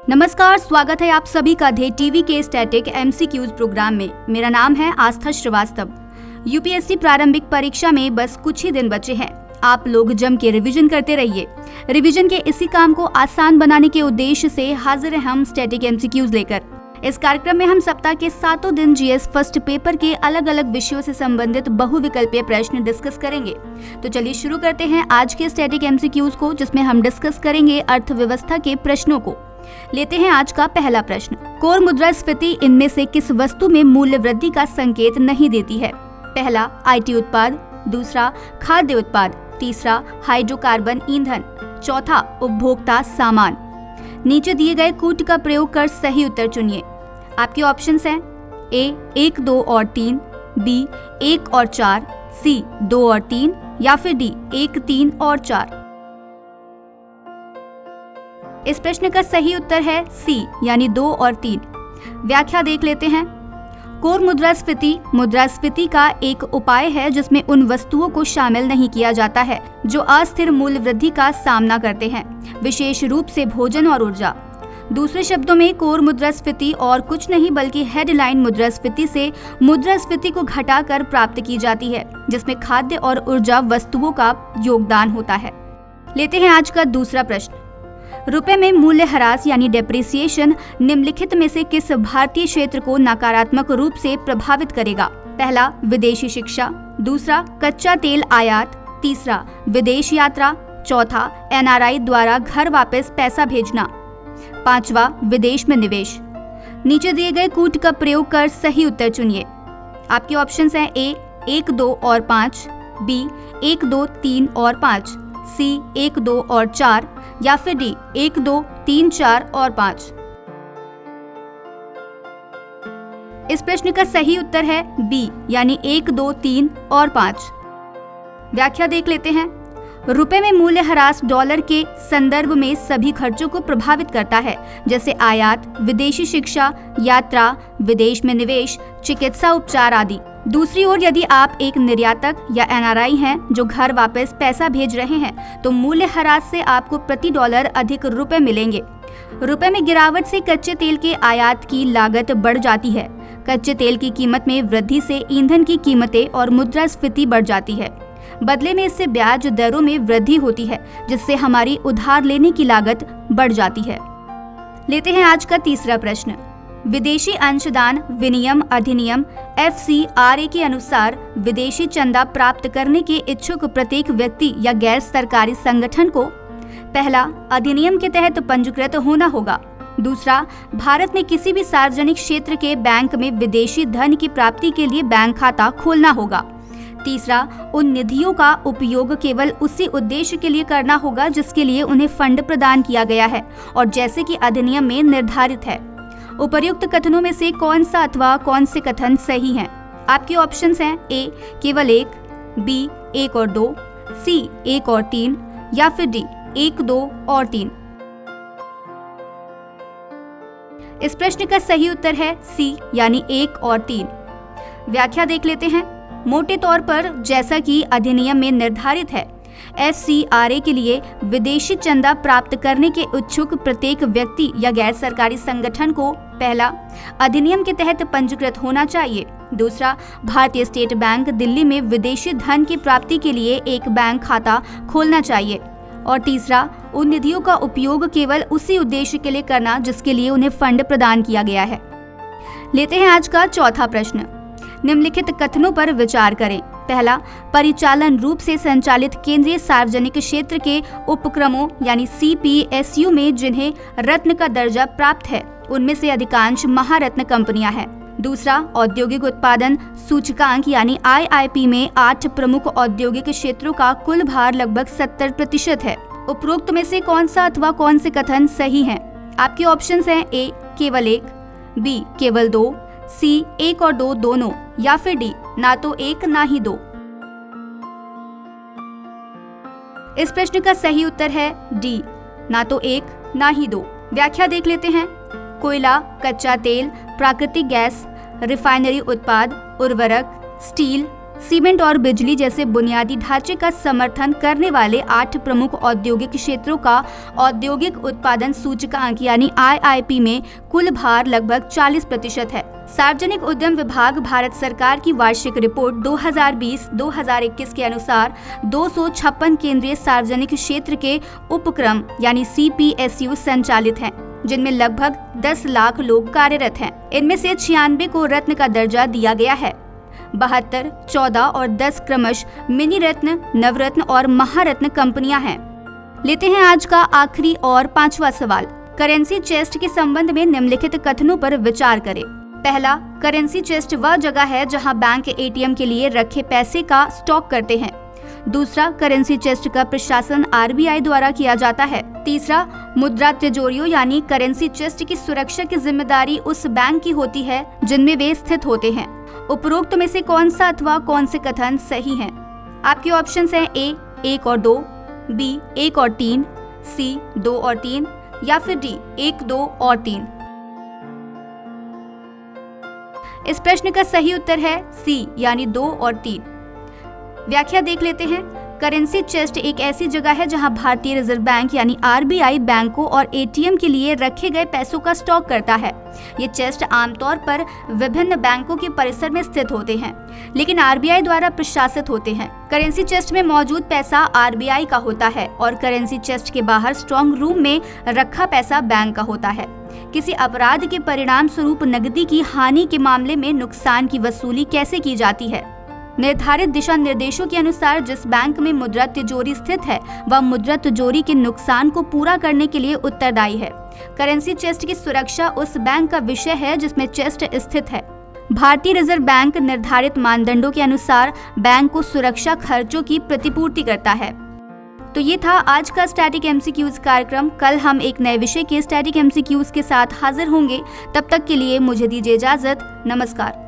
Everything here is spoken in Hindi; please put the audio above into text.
नमस्कार, स्वागत है आप सभी का धे टीवी के स्टैटिक एमसीक्यूज प्रोग्राम में। मेरा नाम है आस्था श्रीवास्तव। यूपीएससी प्रारंभिक परीक्षा में बस कुछ ही दिन बचे हैं। आप लोग जम के रिवीजन करते रहिए। रिवीजन के इसी काम को आसान बनाने के उद्देश्य से हाजिर हैं हम स्टैटिक एमसीक्यूज लेकर। इस कार्यक्रम में हम सप्ताह के 7 दिन जीएस फर्स्ट पेपर के अलग अलग विषयों से संबंधित बहुविकल्पीय प्रश्न डिस्कस करेंगे। तो चलिए शुरू करते हैं आज के स्टैटिक एमसीक्यूज को, जिसमें हम डिस्कस करेंगे अर्थव्यवस्था के प्रश्नों को। लेते हैं आज का पहला प्रश्न। कोर मुद्रास्फीति इनमें से किस वस्तु में मूल्य वृद्धि का संकेत नहीं देती है? पहला आईटी उत्पाद, दूसरा खाद्य उत्पाद, तीसरा हाइड्रोकार्बन ईंधन, चौथा उपभोक्ता सामान। नीचे दिए गए कूट का प्रयोग कर सही उत्तर चुनिए। आपके ऑप्शंस हैं ए 1, 2 और 3, बी 1 और 4, सी 2 और 3 या फिर डी 1, 3 और 4। इस प्रश्न का सही उत्तर है सी यानी 2 और 3। व्याख्या देख लेते हैं। कोर मुद्रास्फीति का एक उपाय है जिसमें उन वस्तुओं को शामिल नहीं किया जाता है जो अस्थिर मूल्य वृद्धि का सामना करते हैं, विशेष रूप से भोजन और ऊर्जा। दूसरे शब्दों में कोर मुद्रास्फीति और कुछ नहीं बल्कि हेडलाइन मुद्रास्फीति से मुद्रास्फीति को घटाकर प्राप्त की जाती है, जिसमें खाद्य और ऊर्जा वस्तुओं का योगदान होता है। लेते हैं आज का दूसरा प्रश्न। रुपए में मूल्यह्रास यानी डेप्रिसिएशन निम्नलिखित में से किस भारतीय क्षेत्र को नकारात्मक रूप से प्रभावित करेगा? पहला विदेशी शिक्षा, दूसरा कच्चा तेल आयात, तीसरा विदेश यात्रा, चौथा एनआरआई द्वारा घर वापस पैसा भेजना, पांचवा विदेश में निवेश। नीचे दिए गए कूट का प्रयोग कर सही उत्तर चुनिए। आपके ऑप्शंस हैं ए 1, 2 और 5, बी 1, 2, 3 और 5, सी 1, 2 और 4 या फिर डी 1, 2, 3, 4 और 5। इस प्रश्न का सही उत्तर है बी यानी 1, 2, 3 और 5। व्याख्या देख लेते हैं। रुपए में मूल्यह्रास डॉलर के संदर्भ में सभी खर्चों को प्रभावित करता है, जैसे आयात, विदेशी शिक्षा, यात्रा, विदेश में निवेश, चिकित्सा उपचार आदि। दूसरी ओर यदि आप एक निर्यातक या एनआरआई हैं जो घर वापस पैसा भेज रहे हैं, तो मूल्यह्रास से आपको प्रति डॉलर अधिक रुपए मिलेंगे। रुपए में गिरावट से कच्चे तेल के आयात की लागत बढ़ जाती है। कच्चे तेल की कीमत में वृद्धि से ईंधन की कीमतें और मुद्रास्फीति बढ़ जाती है। बदले में इससे ब्याज दरों में वृद्धि होती है, जिससे हमारी उधार लेने की लागत बढ़ जाती है। लेते हैं आज का तीसरा प्रश्न। विदेशी अंशदान विनियम अधिनियम FCRA के अनुसार विदेशी चंदा प्राप्त करने के इच्छुक प्रत्येक व्यक्ति या गैर सरकारी संगठन को पहला अधिनियम के तहत पंजीकृत होना होगा, दूसरा भारत में किसी भी सार्वजनिक क्षेत्र के बैंक में विदेशी धन की प्राप्ति के लिए बैंक खाता खोलना होगा, तीसरा उन निधियों का उपयोग केवल उसी उद्देश्य के लिए करना होगा जिसके लिए उन्हें फंड प्रदान किया गया है और जैसे कि अधिनियम में निर्धारित है। उपर्युक्त कथनों में से कौन सा अथवा कौन से कथन सही हैं? आपके ऑप्शंस हैं ए केवल 1, बी 1 और 2, सी 1 और 3 या फिर डी 1, 2 और 3। इस प्रश्न का सही उत्तर है सी यानी 1 और 3। व्याख्या देख लेते हैं। मोटे तौर पर जैसा कि अधिनियम में निर्धारित है, FCRA के लिए विदेशी चंदा प्राप्त करने के इच्छुक प्रत्येक व्यक्ति या गैर सरकारी संगठन को पहला अधिनियम के तहत पंजीकृत होना चाहिए, दूसरा भारतीय स्टेट बैंक दिल्ली में विदेशी धन की प्राप्ति के लिए एक बैंक खाता खोलना चाहिए और तीसरा उन निधियों का उपयोग केवल उसी उद्देश्य के लिए करना जिसके लिए उन्हें फंड प्रदान किया गया है। लेते हैं आज का चौथा प्रश्न। निम्नलिखित कथनों पर विचार करें। पहला, परिचालन रूप से संचालित केंद्रीय सार्वजनिक क्षेत्र के उपक्रमों यानी CPSU में जिन्हें रत्न का दर्जा प्राप्त है, उनमें से अधिकांश महारत्न कंपनियां हैं। दूसरा, औद्योगिक उत्पादन सूचकांक यानी IIP में 8 प्रमुख औद्योगिक क्षेत्रों का कुल भार लगभग 70% है। उपरोक्त में से कौन सा अथवा कौन से कथन सही हैं? आपके ऑप्शंस हैं ए केवल 1, बी केवल 2, सी 1 और 2 दोनों या फिर डी ना तो 1 ना ही 2। इस प्रश्न का सही उत्तर है डी ना तो 1 ना ही 2। व्याख्या देख लेते हैं। कोयला, कच्चा तेल, प्राकृतिक गैस, रिफाइनरी उत्पाद, उर्वरक, स्टील, सीमेंट और बिजली जैसे बुनियादी ढांचे का समर्थन करने वाले 8 प्रमुख औद्योगिक क्षेत्रों का औद्योगिक उत्पादन सूचकांक यानी IIP में कुल भार लगभग 40% है। सार्वजनिक उद्यम विभाग भारत सरकार की वार्षिक रिपोर्ट 2020-2021 के अनुसार 256 केंद्रीय सार्वजनिक क्षेत्र के उपक्रम यानी CPSU संचालित हैं, जिनमें लगभग 10 लाख लोग कार्यरत हैं। इनमें से 96 को रत्न का दर्जा दिया गया है। 72, 14 और 10 क्रमश मिनी रत्न, नवरत्न और महारत्न कंपनियां हैं। लेते हैं आज का आखिरी और 5वां सवाल। करेंसी चेस्ट के संबंध में निम्नलिखित कथनों पर विचार करें। पहला, करेंसी चेस्ट वह जगह है जहां बैंक ATM के लिए रखे पैसे का स्टॉक करते हैं। दूसरा, करेंसी चेस्ट का प्रशासन RBI द्वारा किया जाता है। तीसरा, मुद्रा तिजोरियों यानी करेंसी चेस्ट की सुरक्षा की जिम्मेदारी उस बैंक की होती है जिनमें वे स्थित होते हैं। उपरोक्त में से कौन सा अथवा कौन से कथन सही हैं? आपके ऑप्शंस हैं A 1 और 2, B 1 और 3, C 2 और 3 या फिर D 1, 2 और 3। इस प्रश्न का सही उत्तर है C यानी 2 और 3। व्याख्या देख लेते हैं। करेंसी चेस्ट एक ऐसी जगह है जहां भारतीय रिजर्व बैंक यानी RBI बैंकों और ATM के लिए रखे गए पैसों का स्टॉक करता है। ये चेस्ट आमतौर पर विभिन्न बैंकों के परिसर में स्थित होते हैं, लेकिन RBI द्वारा प्रशासित होते हैं। करेंसी चेस्ट में मौजूद पैसा RBI का होता है और करेंसी चेस्ट के बाहर स्ट्रॉन्ग रूम में रखा पैसा बैंक का होता है। किसी अपराध के परिणाम स्वरूप नकदी की हानि के मामले में नुकसान की वसूली कैसे की जाती है? निर्धारित दिशा निर्देशों के अनुसार जिस बैंक में मुद्रा तिजोरी स्थित है वह मुद्रा तिजोरी के नुकसान को पूरा करने के लिए उत्तरदायी है। करेंसी चेस्ट की सुरक्षा उस बैंक का विषय है जिसमें चेस्ट स्थित है। भारतीय रिजर्व बैंक निर्धारित मानदंडों के अनुसार बैंक को सुरक्षा खर्चों की प्रतिपूर्ति करता है। तो ये था आज का स्टैटिक MCQs कार्यक्रम। कल हम एक नए विषय के स्टैटिक MCQs के साथ हाजिर होंगे। तब तक के लिए मुझे दीजिए इजाजत। नमस्कार।